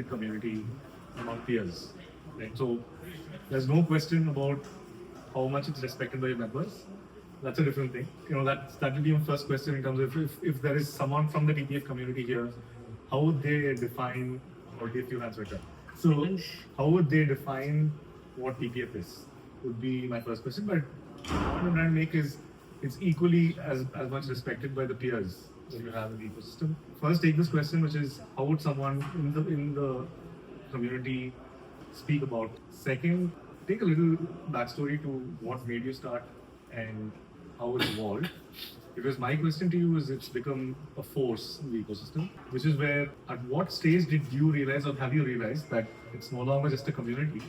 respected community among peers. Right? So there's no question about how much it's respected by your members. That's a different thing. That will be my first question in terms of if there is someone from the TPF community here, how would they define, or if you answer it? So how would they define what TPF is? Would be my first question. But what I'm trying to make is it's equally as much respected by the peers that you have in the ecosystem. First, take this question, which is how would someone in the community speak about? Second, take a little backstory to what made you start and how it evolved. Because my question to you is, it's become a force in the ecosystem, which is where, at what stage did you realize, or have you realized, that it's no longer just a community,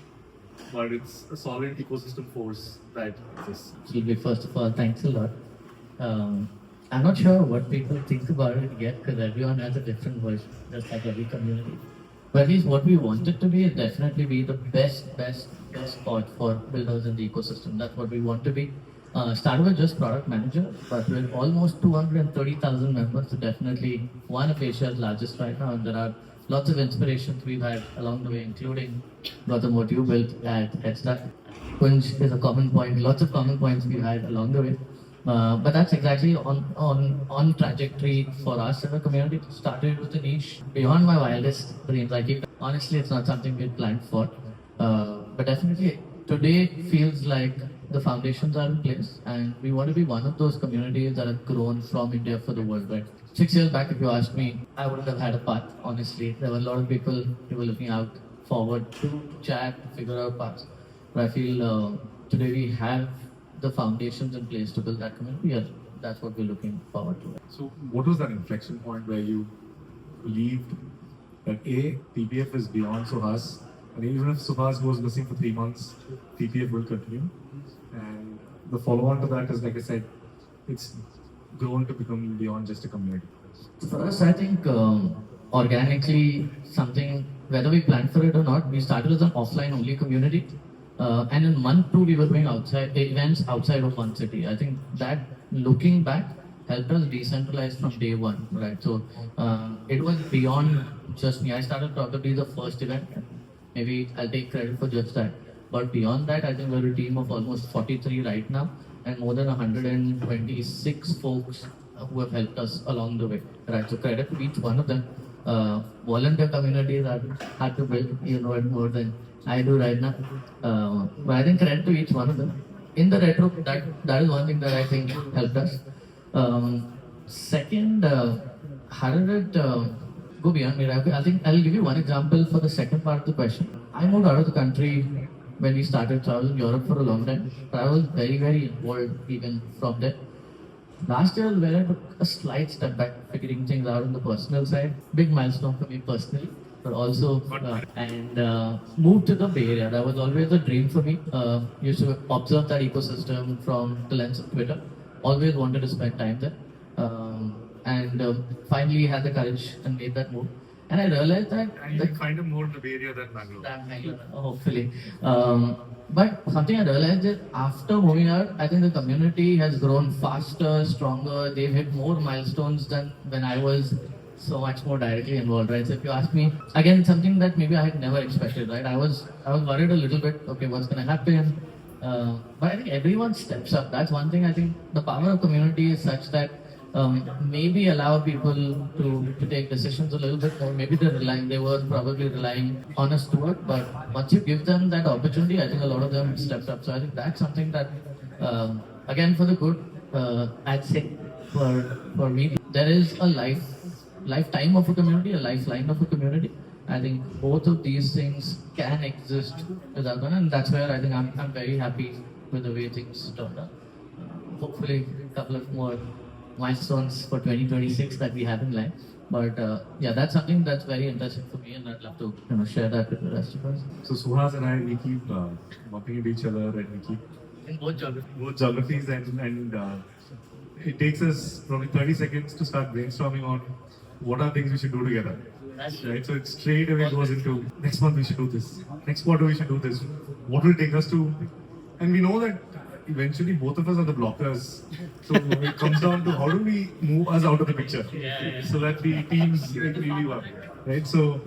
but it's a solid ecosystem force that exists? Absolutely. First of all, thanks a lot. I'm not sure what people think about it yet, because everyone has a different version, just like every community. But at least what we want it to be is definitely be the best spot for builders in the ecosystem. That's what we want to be. Started with just product manager, but with almost 230,000 members, so definitely one of Asia's largest right now. And there are lots of inspirations we've had along the way, including Gautam, what you built at Headstart. Kunj is a common point, lots of common points we've had along the way. But that's exactly on trajectory for us as a community. Started with a niche beyond my wildest dreams. Honestly, it's not something we planned for, but definitely today feels like the foundations are in place, and we want to be one of those communities that have grown from India for the world. Right? 6 years back, if you asked me, I wouldn't have had a path. Honestly, there were a lot of people who were looking out forward to chat, to figure out paths. But I feel today we have the foundations in place to build that community. Yeah, that's what we're looking forward to. So what was that inflection point where you believed that TPF is beyond Suhas, and even if Suhas goes missing for 3 months, TPF will continue? And the follow-on to that is, like I said, it's grown to become beyond just a community. For us, I think organically, something, whether we planned for it or not, we started as an offline-only community. And in month 2, we were doing events outside of one city. I think that, looking back, helped us decentralize from day one, right? So it was beyond just me. I started probably the first event. Maybe I'll take credit for just that. But beyond that, I think we're a team of almost 43 right now, and more than 126 folks who have helped us along the way, right? So credit to each one of them. Volunteer communities I've had to build, you know it more than I do right now. But I think credit to each one of them. In the retro, that is one thing that I think helped us. Second, how did it go beyond me? I think I'll give you one example for the second part of the question. I moved out of the country when we started. So I was in Europe for a long time, but I was very involved even from there. Last year, where I took a slight step back, figuring things out on the personal side. Big milestone for me personally, but also moved to the Bay Area. That was always a dream for me. Used to observe that ecosystem from the lens of Twitter. Always wanted to spend time there, and finally had the courage and made that move. And I realized that you find it more in the Bay Area than Bangalore. Hopefully. But something I realized is, after moving out, I think the community has grown faster, stronger. They've hit more milestones than when I was so much more directly involved, right? So if you ask me, again, something that maybe I had never expected, right? I was worried a little bit, okay, what's going to happen? But I think everyone steps up. That's one thing. I think the power of community is such that maybe allow people to take decisions a little bit more. Maybe they were probably relying on a steward, but once you give them that opportunity, I think a lot of them stepped up. So I think that's something that, again, for the good, I'd say for me, there is a lifetime of a community, a lifeline of a community. I think both of these things can exist without one, and that's where I think I'm very happy with the way things turned out. Hopefully, a couple of more milestones for 2026 that we have in line. But yeah, that's something that's very interesting for me, and I'd love to share that with the rest of us. So Suhas and I, we keep bumping into each other, and we keep In both geographies, and it takes us probably 30 seconds to start brainstorming on what are things we should do together. That's right. So it straight away goes into next month we should do this, next quarter we should do this. What will take us to, and we know that eventually both of us are the blockers. So it comes down to how do we move us out of the picture, so that the teams really work, right? So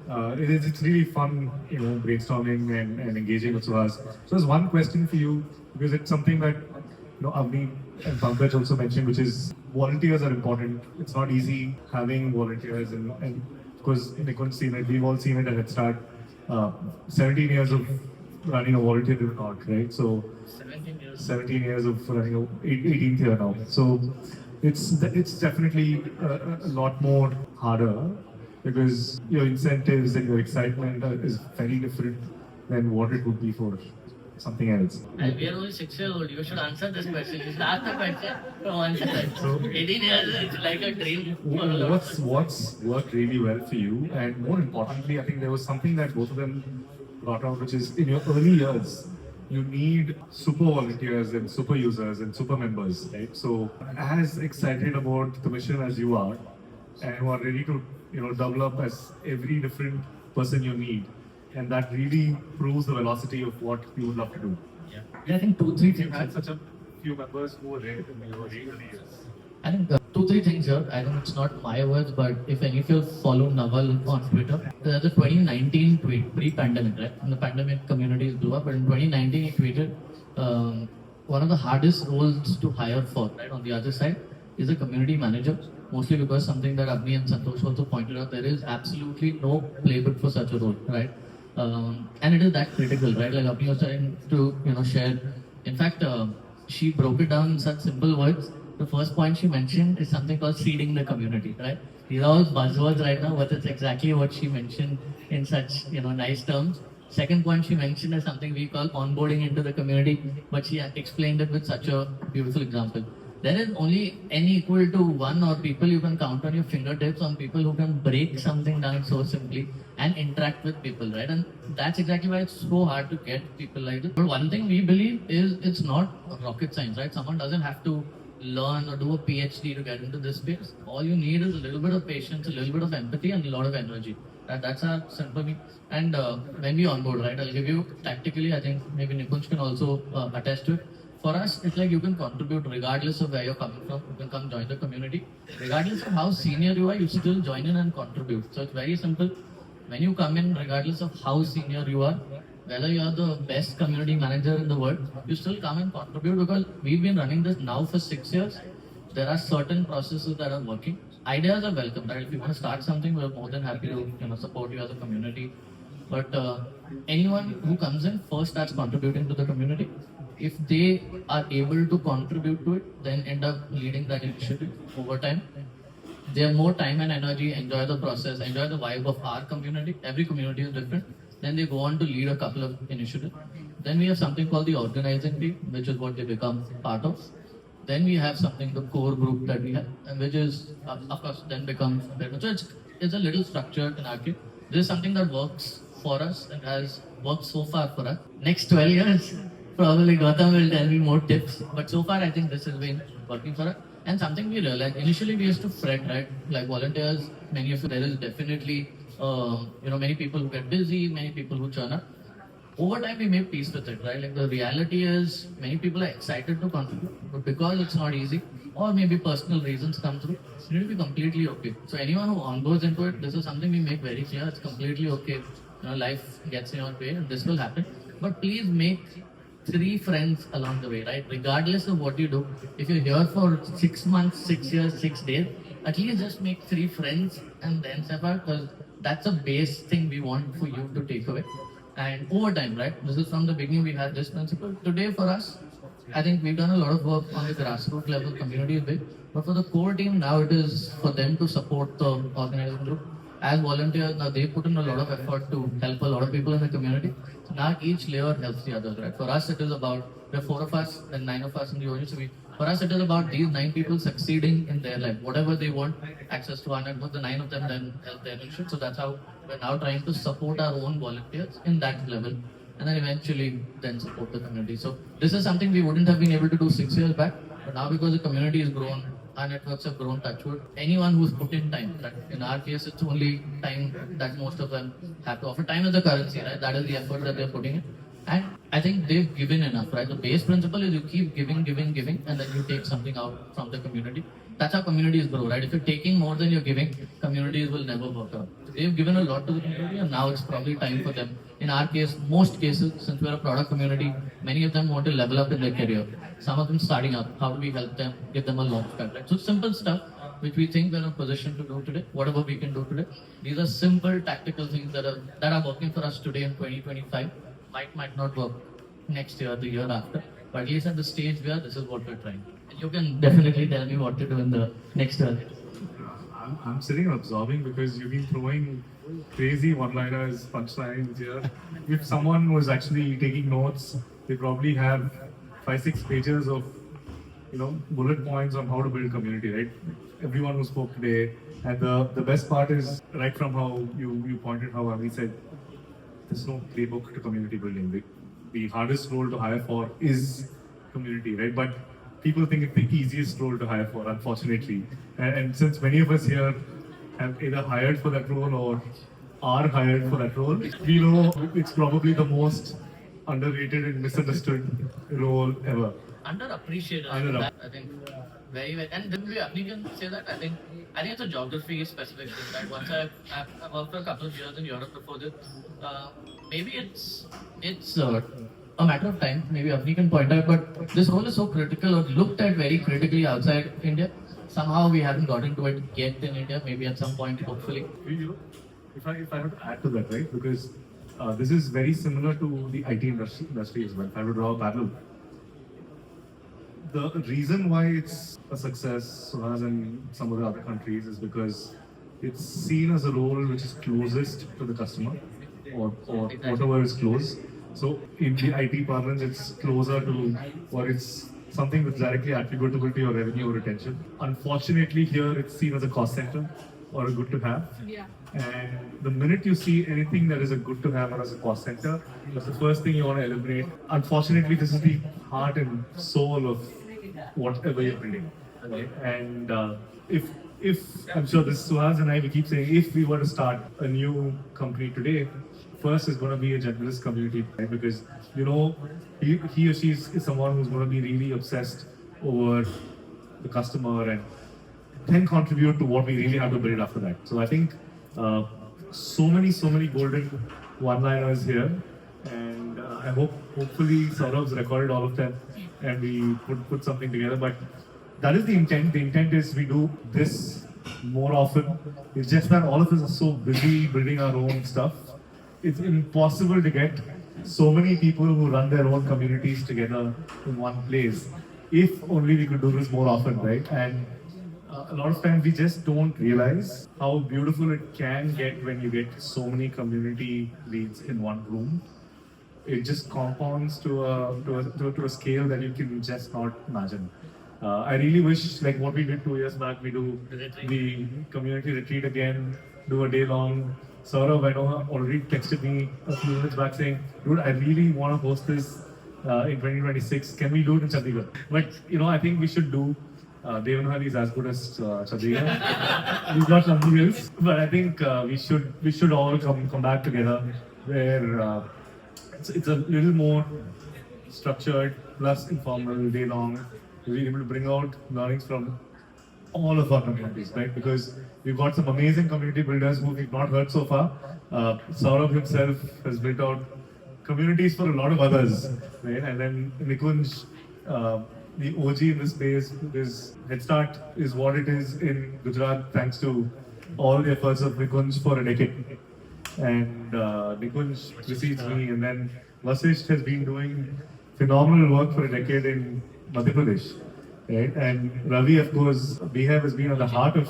it's really fun, brainstorming and engaging with Suhas. So there's one question for you, because it's something that Avni and Pankaj also mentioned, which is volunteers are important. It's not easy having volunteers, and of course Nikun's seen it. We've all seen it at Head Start. 17 years of running a volunteer org, right? So 17 years of running a 18th year now. So it's definitely a lot more harder, because your incentives and your excitement is very different than what it would be for something else. And we are only 6 years old. You should answer this question. You should ask the question from one side. So 18 years, it's like a dream. For a lot. What's worked really well for you, and more importantly, I think there was something that both of them brought out, which is in your early years, you need super volunteers and super users and super members, right? So as excited about the mission as you are, and who are ready to double up as every different person you need, and that really proves the velocity of what you would love to do. Yeah. I think 2-3 things. Had such a few members who were ready to years. I think 2-3 things here. I think it's not my words, but if any of you follow Naval on Twitter, there's a 2019 tweet, pre-pandemic, right? And the pandemic communities blew up, but in 2019 he tweeted, one of the hardest roles to hire for, right, on the other side, is a community manager. Mostly because something that Avni and Santosh also pointed out, there is absolutely no playbook for such a role, right? And it is that critical, right? Like Avni was trying to, share. In fact, she broke it down in such simple words. The first point she mentioned is something called seeding the community, right? These are all buzzwords right now, but it's exactly what she mentioned in such, nice terms. Second point she mentioned is something we call onboarding into the community, but she explained it with such a beautiful example. There is only n equal to 1 or people you can count on your fingertips on people who can break something down so simply and interact with people, right? And that's exactly why it's so hard to get people like this. But one thing we believe is it's not rocket science, right? Someone doesn't have to learn or do a PhD to get into this space. All you need is a little bit of patience, a little bit of empathy, and a lot of energy. That's our simple mean. And when we onboard, right, I'll give you tactically, I think maybe Nikunj can also attest to it. For us, it's like you can contribute regardless of where you're coming from. You can come join the community. Regardless of how senior you are, you still join in and contribute. So it's very simple. When you come in, regardless of how senior you are, whether you are the best community manager in the world, you still come and contribute, because we've been running this now for 6 years. There are certain processes that are working. Ideas are welcome, right? If you want to start something, we're more than happy to support you as a community. But anyone who comes in first starts contributing to the community. If they are able to contribute to it, then end up leading that initiative over time. They have more time and energy, enjoy the process, enjoy the vibe of our community. Every community is different. Then they go on to lead a couple of initiatives. Then we have something called the organizing team, which is what they become part of. Then we have something, the core group that we have, and which is, of course, then becomes better. So it's a little structured in our case. This is something that works for us and has worked so far for us. Next 12 years, probably Gautam will tell me more tips. But so far, I think this has been working for us. And something we realized, initially we used to fret, right? Like volunteers, many of you, there is definitely, many people who get busy, many people who churn up. Over time, we make peace with it, right? Like the reality is, many people are excited to contribute, but because it's not easy, or maybe personal reasons come through, it will be completely okay. So anyone who onboards into it, this is something we make very clear. It's completely okay. Life gets in your way, and this will happen. But please make 3 friends along the way, right? Regardless of what you do, if you're here for 6 months, 6 years, 6 days, at least just make 3 friends and then step out, because that's a base thing we want for you to take away. And over time, right? This is from the beginning we had this principle. Today for us, I think we've done a lot of work on the grassroots level, community is big. But for the core team, now it is for them to support the organizing group. As volunteers, now they put in a lot of effort to help a lot of people in the community. So now each layer helps the others, right? For us, it is about, there are 4 of us and 9 of us in the audience. So for us, it is about these 9 people succeeding in their life. Whatever they want access to, and the 9 of them then help their mission. So that's how we're now trying to support our own volunteers in that level. And then eventually then support the community. So this is something we wouldn't have been able to do 6 years back. But now because the community has grown, our networks have grown, touchwood. Anyone who's put in time, right? In our case, it's only time that most of them have to offer. Time is the currency, right? That is the effort that they're putting in. And I think they've given enough, right? The base principle is you keep giving, and then you take something out from the community. That's how communities grow, right? If you're taking more than you're giving, communities will never work out. they've given a lot to the community, and now it's probably time for them. In our case, most cases, since we're a product community, many of them want to level up in their career. Some of them starting up. How do we help them? Give them a launch pad, right? So simple stuff which we think we're in a position to do today. Whatever we can do today. These are simple tactical things that are working for us today in 2025. Might not work next year, the year after. But at least at the stage where this is what we're trying. And you can definitely tell me what to do in the next year. I'm sitting and absorbing because you've been throwing crazy one-liners, punchlines here. If someone was actually taking notes, they probably have 5-6 pages of bullet points on how to build community, right? Everyone who spoke today, and the best part is right from how you pointed how Avi said there's no playbook to community building. The hardest role to hire for is community, right? But people think it's the easiest role to hire for, unfortunately. And since many of us here have either hired for that role or are hired for that role, we know it's probably the most underrated and misunderstood role ever. Underappreciated. I think very well. And then we can say that I think it's a geography specific thing. Right? Once I've worked for a couple of years in Europe before this, maybe it's a matter of time. Maybe Avni can point out, but this role is so critical or looked at very critically outside India. Somehow we haven't gotten to it yet in India. Maybe at some point, hopefully. If I have to add to that, right? Because this is very similar to the IT industry as well. If I would draw a parallel. The reason why it's a success, Suhas, in some of the other countries is because it's seen as a role which is closest to the customer or whatever is close. So in the IT parlance, it's closer to, or it's something that's directly attributable to your revenue or retention. Unfortunately, here it's seen as a cost center or a good to have. Yeah. And the minute you see anything that is a good to have or as a cost center, that's the first thing you want to eliminate. Unfortunately, this is the heart and soul of whatever you're building. Okay? And if I'm sure this Suhas and I, we keep saying, if we were to start a new company today, first is going to be a generalist community, right? Because he or she is someone who's going to be really obsessed over the customer and then contribute to what we really have to build after that. So I think so many golden one-liners here, and I hopefully Saurav's recorded all of them and we put something together. But that is the intent. The intent is we do this more often. It's just that all of us are so busy building our own stuff. It's impossible to get so many people who run their own communities together in one place. If only we could do this more often, right? And a lot of times we just don't realize how beautiful it can get when you get so many community leads in one room. It just compounds to a scale that you can just not imagine. I really wish, like what we did 2 years back, we do the community retreat again, do a day long. Saurav, I know, already texted me a few minutes back saying, dude, I really want to host this in 2026. Can we do it in Chandigarh? But, I think we should do. Devanhali is as good as Chandigarh. We've got something else. But I think we should all come back together where it's a little more structured, plus informal, day long. We're able to bring out learnings from all of our communities, right? Because we've got some amazing community builders who we've not heard so far. Saurabh himself has built out communities for a lot of others, right? And then Nikunj, the OG in this space, his head start is what it is in Gujarat thanks to all the efforts of Nikunj for a decade. And Nikunj precedes me, and then Vasisht has been doing phenomenal work for a decade in Madhya Pradesh. Right? And Ravi, of course, Behave has been at the heart of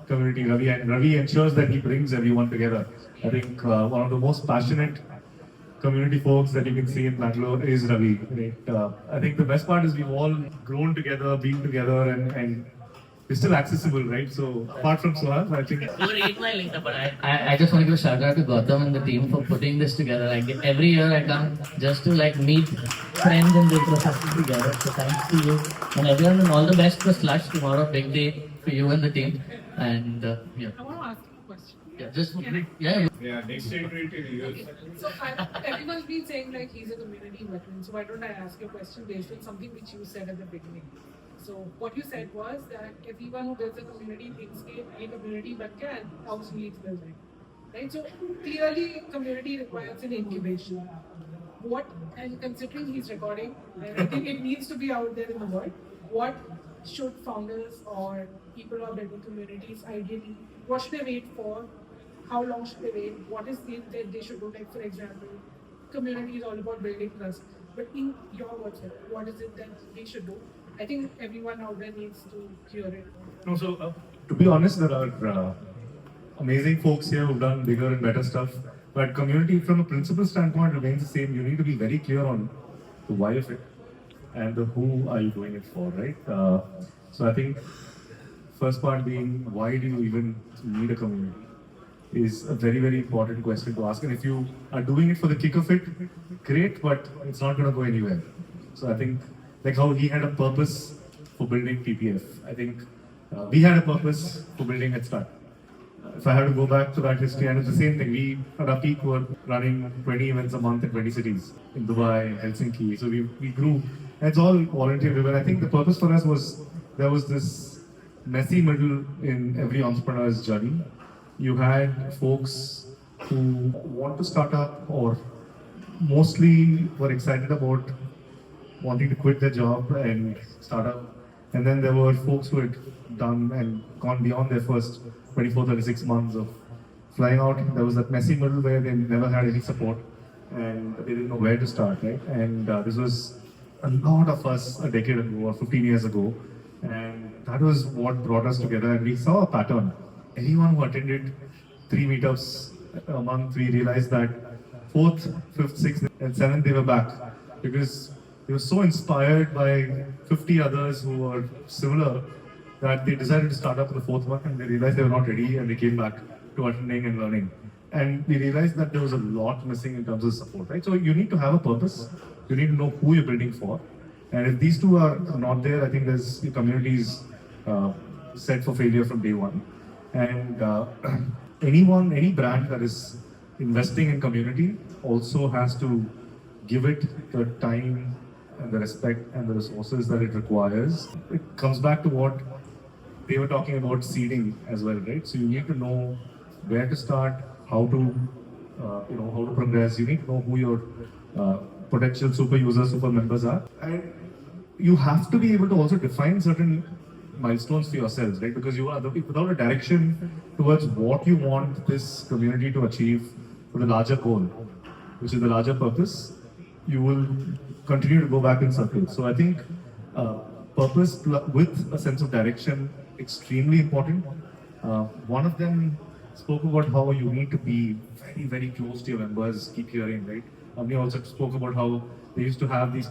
community. Ravi ensures that he brings everyone together. I think one of the most passionate community folks that you can see in Bangalore is Ravi. Right? I think the best part is we've all grown together, been together, and we're still accessible, right? So apart from Suhas, I think. I just want to give a shout out to Gautam and the team for putting this together. Every year I come just to meet friends and build processes together. So thanks to you and everyone, and all the best for Slush tomorrow. Big day for you and the team. And yeah. I want to ask you a question. Yeah, next day So everyone's been saying he's a community veteran. So why don't I ask you a question based on something which you said at the beginning? So what you said was that everyone who builds a community thinks a community बन गया and house needs building. right? So clearly, community requires an incubation. What, and considering he's recording, and I think it needs to be out there in the world. What should founders or people who are building communities ideally? What should they wait for? How long should they wait? What is it that they should do? Like, for example, community is all about building trust. But in your words, sir, what is it that they should do? I think everyone out there needs to hear it. No, so to be honest, there are amazing folks here who've done bigger and better stuff. But community, from a principle standpoint, remains the same. You need to be very clear on the why of it and the who are you doing it for, right? So I think first part being why do you even need a community is a very, very important question to ask. And if you are doing it for the kick of it, great, but it's not going to go anywhere. So I think like how he had a purpose for building PPF. I think we had a purpose for building Head Start. If I had to go back to that history, and it's the same thing. We at our peak were running 20 events a month in 20 cities, in Dubai, Helsinki. So we grew. And it's all volunteer driven. I think the purpose for us was there was this messy middle in every entrepreneur's journey. You had folks who want to start up or mostly were excited about wanting to quit their job and start up. And then there were folks who had done and gone beyond their first 24, 36 months of flying out. There was that messy middle where they never had any support and they didn't know where to start, right? And this was a lot of us a decade ago or 15 years ago. And that was what brought us together. And we saw a pattern. Anyone who attended 3 meetups a month, we realized that 4th, 5th, 6th, and 7th, they were back because they were so inspired by 50 others who were similar that they decided to start up for the 4th one and they realized they were not ready and they came back to attending and learning. And we realized that there was a lot missing in terms of support, right? So you need to have a purpose, you need to know who you're building for. And if these two are not there, I think there's the communities set for failure from day one. And any brand that is investing in community also has to give it the time and the respect and the resources that it requires. It comes back to what they were talking about seeding as well, right? So you need to know where to start, how to how to progress. You need to know who your potential super users, super members are, and you have to be able to also define certain milestones for yourselves, right? Because you are without a direction towards what you want this community to achieve for the larger goal, which is the larger purpose, you will continue to go back in circles. So I think purpose with a sense of direction, extremely important. One of them spoke about how you need to be very, very close to your members, keep hearing, right? Amni also spoke about how they used to have these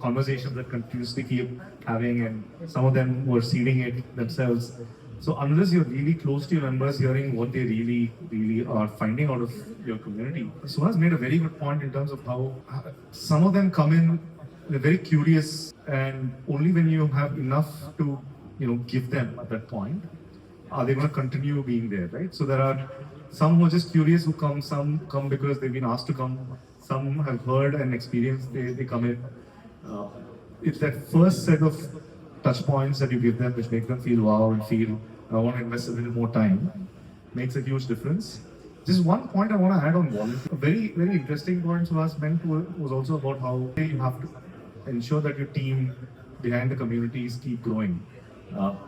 conversations that continuously keep having, and some of them were seeding it themselves. So unless you're really close to your members, hearing what they really, really are finding out of your community. Suhas made a very good point in terms of how some of them come in, they're very curious, and only when you have enough to, give them at that point, are they going to continue being there, right? So there are some who are just curious who come, some come because they've been asked to come, some have heard and experienced, they come in. It's that first set of touch points that you give them which make them feel wow and feel I want to invest a little more time, makes a huge difference. Just one point I want to add on volunteer. A very, very interesting point Suhas meant was also about how you have to ensure that your team behind the communities keep growing.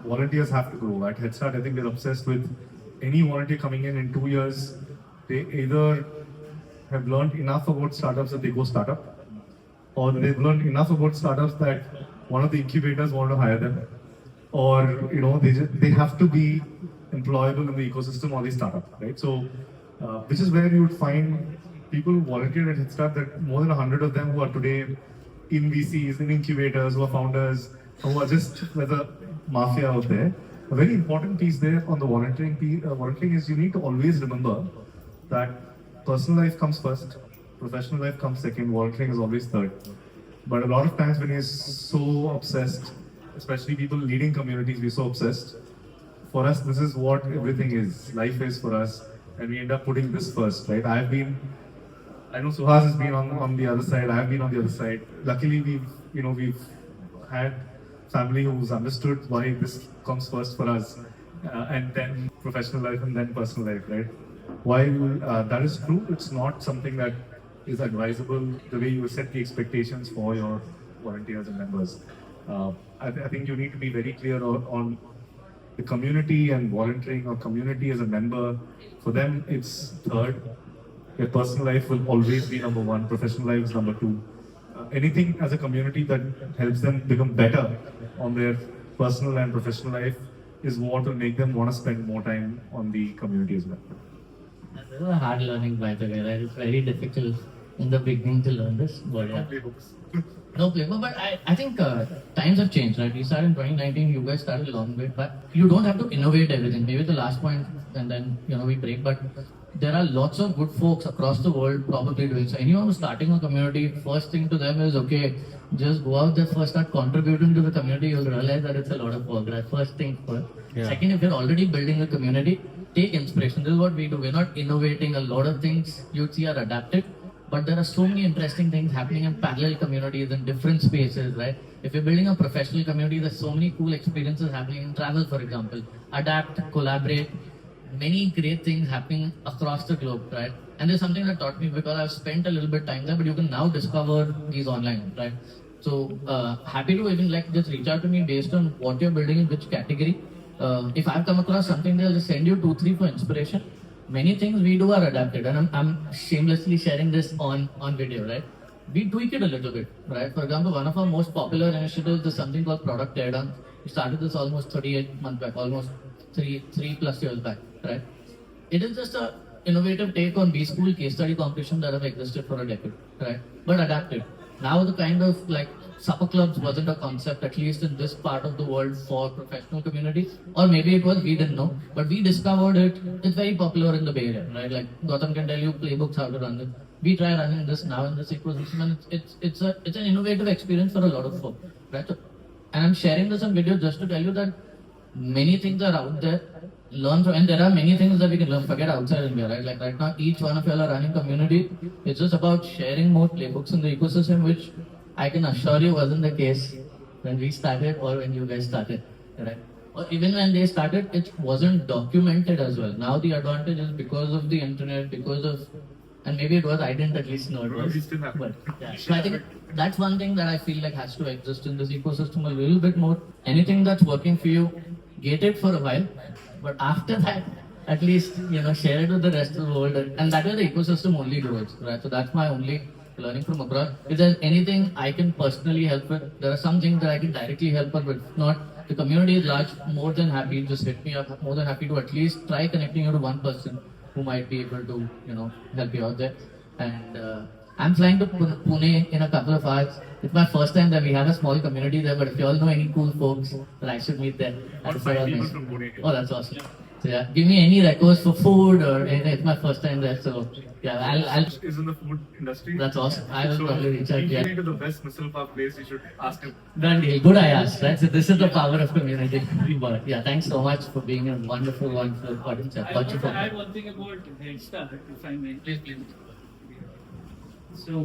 Volunteers have to grow. At Head Start, I think they're obsessed with any volunteer coming in 2 years. They either have learned enough about startups that they go startup, or they've learned enough about startups that one of the incubators want to hire them, or they have to be employable in the ecosystem or the startup, right? So, which is where you would find people who volunteer at Head Start, that more than 100 of them who are today in VCs, in incubators, who are founders, who are just as a mafia out there. A very important piece there on the volunteering is you need to always remember that personal life comes first, professional life comes second, volunteering is always third. But a lot of times when you're so obsessed, especially people leading communities, we're so obsessed. For us, this is what everything is. Life is for us, and we end up putting this first, right? I know Suhas has been on the other side. I have been on the other side. Luckily, we've had family who's understood why this comes first for us, and then professional life and then personal life, right? While that is true, it's not something that is advisable the way you set the expectations for your volunteers and members. I think you need to be very clear on the community and volunteering or community as a member. For them, it's third. Their personal life will always be number one, professional life is number two. Anything as a community that helps them become better on their personal and professional life is what will make them want to spend more time on the community as well. This is a hard learning, by the way, right? It's very difficult in the beginning to learn this, but yeah. Playbooks. No playbook, but I think times have changed, right? We started in 2019, you guys started a long bit, but you don't have to innovate everything. Maybe the last point, and then we break. But there are lots of good folks across the world probably doing so. Anyone who's starting a community, first thing to them is okay, just go out there first, start contributing to the community. You'll realize that it's a lot of work. Right? First thing first. Yeah. Second, if you're already building a community, take inspiration. This is what we do. We're not innovating. A lot of things you'd see are adapted. But there are so many interesting things happening in parallel communities in different spaces, right? If you're building a professional community, there's so many cool experiences happening in travel, for example. Adapt, collaborate, many great things happening across the globe, right? And there's something that taught me because I've spent a little bit of time there, but you can now discover these online, right? So happy to even just reach out to me based on what you're building in which category. If I've come across something, they'll just send you 2-3 for inspiration. Many things we do are adapted, and I'm shamelessly sharing this on video, right? We tweak it a little bit, right? For example, one of our most popular initiatives is something called Product Teardown. We started this almost 38 months back, almost three plus years back, right? It is just a innovative take on B-School case study competition that have existed for a decade, right? But adapted. Now the kind of supper clubs wasn't a concept, at least in this part of the world, for professional communities. Or maybe it was, we didn't know. But we discovered it. It's very popular in the Bay Area, right? Like Gautam can tell you playbooks how to run it. We try running this now in this ecosystem, and it's an innovative experience for a lot of folks, right? So, and I'm sharing this on video just to tell you that many things are out there. Learn from, and there are many things that we can learn. Forget outside India, right? Like right now, each one of you are running community. It's just about sharing more playbooks in the ecosystem, which I can assure you wasn't the case when we started or when you guys started, right? Or even when they started, it wasn't documented as well. Now the advantage is because of the internet, and maybe it was, I didn't at least know it was. But yeah. So I think that's one thing that I feel like has to exist in this ecosystem a little bit more. Anything that's working for you, get it for a while, but after that, at least share it with the rest of the world, and that way the ecosystem only grows, right? So that's my only learning from abroad. If there's anything I can personally help with, there are some things that I can directly help with, but if not, the community is large, more than happy, just hit me up, more than happy to at least try connecting you to one person who might be able to, help you out there. And I'm flying to Pune in a couple of hours. It's my first time that we have a small community there, but if you all know any cool folks that I should meet there, oh, that's awesome. So yeah, give me any requests for food or anything. It's my first time there, so yeah, I'll is in the food industry. That's awesome. I will probably reach out. Yeah. To the best missile park place, you should ask him. Done deal. Good I asked, right? So this is the power of community. But yeah, thanks so much for being a wonderful audience. I want to add one thing about head start, if I may. Please. So